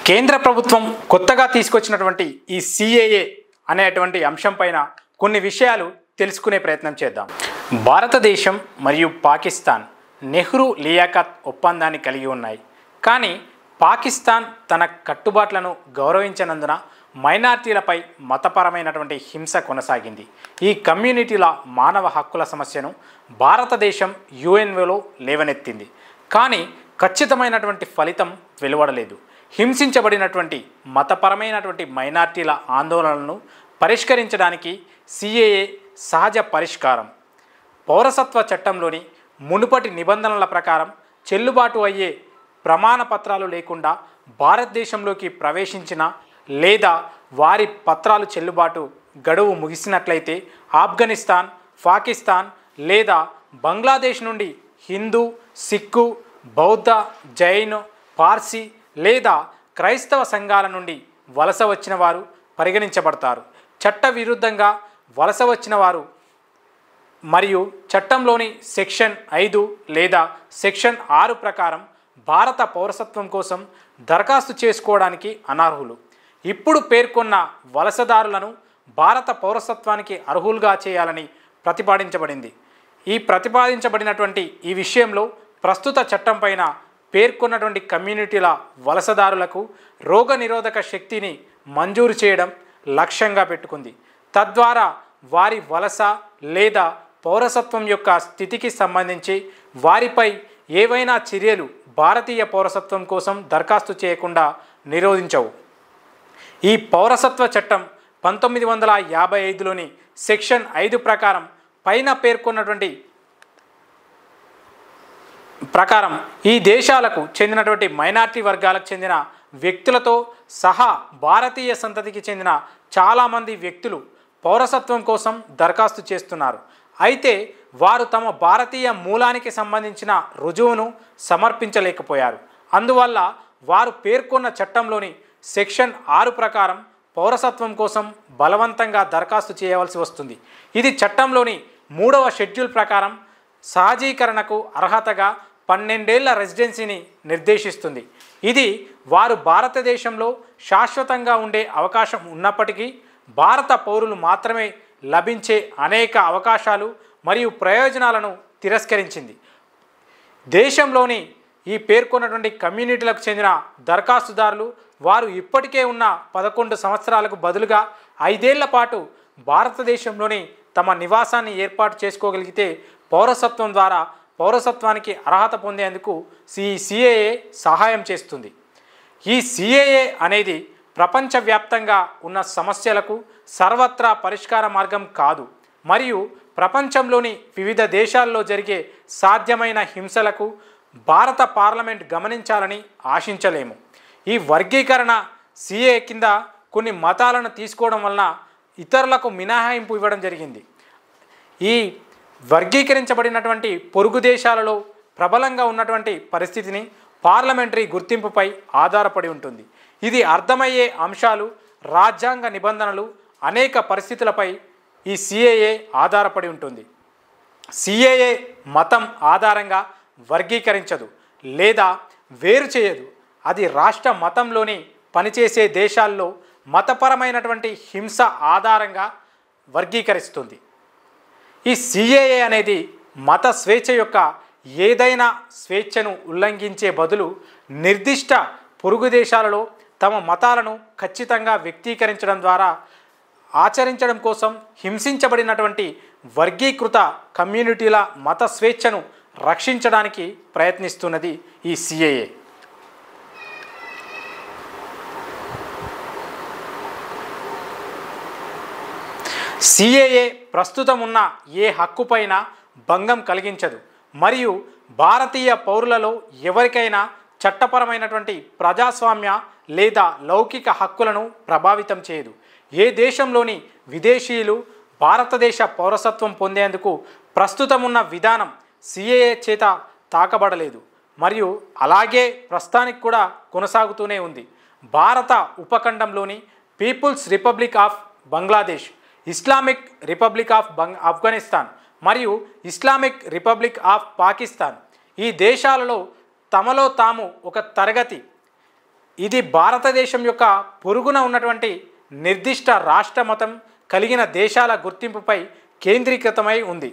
కేంద్ర ప్రభుత్వం కొత్తగా తీసుకొచ్చినటువంటి ఈ సిఏఏ అనేటువంటి అంశం పైన కొన్ని విషయాలు తెలుసుకునే ప్రయత్నం చేద్దాం. భారతదేశం మరియు పాకిస్తాన్ నెహ్రూ లియాఖత్ ఒప్పందాన్ని కలిగి ఉన్నాయి. కానీ పాకిస్తాన్ తన కట్టుబాట్లను గౌరవించనందున మైనార్టీలపై మతపరమైనటువంటి హింస కొనసాగింది. ఈ కమ్యూనిటీల మానవ హక్కుల సమస్యను భారతదేశం యుఎన్ఓలో లేవనెత్తింది. కానీ ఖచ్చితమైనటువంటి ఫలితం వెలువడలేదు. హింసించబడినటువంటి మతపరమైనటువంటి మైనార్టీల ఆందోళనలను పరిష్కరించడానికి సిఏఏ సహజ పరిష్కారం. పౌరసత్వ చట్టంలోని మునుపటి నిబంధనల ప్రకారం చెల్లుబాటు అయ్యే ప్రమాణ పత్రాలు లేకుండా భారతదేశంలోకి ప్రవేశించిన లేదా వారి పత్రాలు చెల్లుబాటు గడువు ముగిసినట్లయితే ఆఫ్ఘనిస్తాన్, పాకిస్తాన్ లేదా బంగ్లాదేశ్ నుండి హిందూ, సిక్కు, బౌద్ధ, జైన్, పార్సీ లేదా క్రైస్తవ సంఘాల నుండి వలస వచ్చిన వారు పరిగణించబడతారు. చట్ట విరుద్ధంగా వలస వచ్చిన వారు మరియు చట్టంలోని సెక్షన్ 5 లేదా సెక్షన్ 6 ప్రకారం భారత పౌరసత్వం కోసం దరఖాస్తు చేసుకోవడానికి అనర్హులు. ఇప్పుడు పేర్కొన్న వలసదారులను భారత పౌరసత్వానికి అర్హులుగా చేయాలని ప్రతిపాదించబడింది. ఈ ప్రతిపాదించబడినటువంటి ఈ విషయంలో ప్రస్తుత చట్టం పైన పేర్కొన్నటువంటి కమ్యూనిటీల వలసదారులకు రోగనిరోధక శక్తిని మంజూరు చేయడం లక్ష్యంగా పెట్టుకుంది. తద్వారా వారి వలస లేదా పౌరసత్వం యొక్క స్థితికి సంబంధించి వారిపై ఏవైనా చర్యలు భారతీయ పౌరసత్వం కోసం దరఖాస్తు చేయకుండా నిరోధించవు. ఈ పౌరసత్వ చట్టం 1955లోని సెక్షన్ 5 ప్రకారం పైన పేర్కొన్నటువంటి ప్రకారం ఈ దేశాలకు చెందినటువంటి మైనార్టీ వర్గాలకు చెందిన వ్యక్తులతో సహా భారతీయ సంతతికి చెందిన చాలామంది వ్యక్తులు పౌరసత్వం కోసం దరఖాస్తు చేస్తున్నారు. అయితే వారు తమ భారతీయ మూలానికి సంబంధించిన రుజువును సమర్పించలేకపోయారు. అందువల్ల వారు పేర్కొన్న చట్టంలోని సెక్షన్ 6 ప్రకారం పౌరసత్వం కోసం బలవంతంగా దరఖాస్తు చేయవలసి వస్తుంది. ఇది చట్టంలోని 3వ షెడ్యూల్ ప్రకారం సహజీకరణకు అర్హతగా 12 ఏళ్ల రెసిడెన్సీని నిర్దేశిస్తుంది. ఇది వారు భారతదేశంలో శాశ్వతంగా ఉండే అవకాశం ఉన్నప్పటికీ భారత పౌరులు మాత్రమే లభించే అనేక అవకాశాలు మరియు ప్రయోజనాలను తిరస్కరించింది. దేశంలోని ఈ పేర్కొన్నటువంటి కమ్యూనిటీలకు చెందిన దరఖాస్తుదారులు వారు ఇప్పటికే ఉన్న 11 సంవత్సరాలకు బదులుగా 5 ఏళ్ల పాటు భారతదేశంలోని తమ నివాసాన్ని ఏర్పాటు చేసుకోగలిగితే పౌరసత్వం ద్వారా పౌరసత్వానికి అర్హత పొందేందుకు సిఏఏ సహాయం చేస్తుంది. ఈ సిఏఏ అనేది ప్రపంచవ్యాప్తంగా ఉన్న సమస్యలకు సర్వత్రా పరిష్కార మార్గం కాదు మరియు ప్రపంచంలోని వివిధ దేశాల్లో జరిగే సాధ్యమైన హింసలకు భారత పార్లమెంట్ గమనించాలని ఆశించలేము. ఈ వర్గీకరణ సిఏ కింద కొన్ని మతాలను తీసుకోవడం వలన ఇతరులకు మినహాయింపు ఇవ్వడం జరిగింది. ఈ వర్గీకరించబడినటువంటి పొరుగు దేశాలలో ప్రబలంగా ఉన్నటువంటి పరిస్థితిని పార్లమెంటరీ గుర్తింపుపై ఆధారపడి ఉంటుంది. ఇది అర్థమయ్యే అంశాలు, రాజ్యాంగ నిబంధనలు, అనేక పరిస్థితులపై ఈ సిఏఏ ఆధారపడి ఉంటుంది. సిఏఏ మతం ఆధారంగా వర్గీకరించదు లేదా వేరు చేయదు. అది రాష్ట్ర మతంలోని పనిచేసే దేశాల్లో మతపరమైనటువంటి హింస ఆధారంగా వర్గీకరిస్తుంది. ఈ సిఏఏ అనేది మత స్వేచ్ఛ యొక్క ఏదైనా స్వేచ్ఛను ఉల్లంఘించే బదులు నిర్దిష్ట పొరుగు దేశాలలో తమ మతాలను ఖచ్చితంగా వ్యక్తీకరించడం ద్వారా ఆచరించడం కోసం హింసించబడినటువంటి వర్గీకృత కమ్యూనిటీల మత స్వేచ్ఛను రక్షించడానికి ప్రయత్నిస్తున్నది ఈ సిఏఏ. సిఏఏ ప్రస్తుతం ఉన్న ఏ హక్కుపైన భంగం కలిగించదు మరియు భారతీయ పౌరులలో ఎవరికైనా చట్టపరమైనటువంటి ప్రజాస్వామ్య లేదా లౌకిక హక్కులను ప్రభావితం చేయదు. ఏ దేశంలోని విదేశీయులు భారతదేశ పౌరసత్వం పొందేందుకు ప్రస్తుతం ఉన్న విధానం సిఏఏ చేత తాకబడలేదు మరియు అలాగే ప్రస్తుతానికి కూడా కొనసాగుతూనే ఉంది. భారత ఉపఖండంలోని people's republic of Bangladesh, Islamic republic of Afghanistan మరియు ఇస్లామిక్ రిపబ్లిక్ ఆఫ్ పాకిస్తాన్ ఈ దేశాలలో తమలో తాము ఒక తరగతి ఇది భారతదేశం యొక్క పొరుగున ఉన్నటువంటి నిర్దిష్ట రాష్ట్ర మతం కలిగిన దేశాల గుర్తింపుపై కేంద్రీకృతమై ఉంది.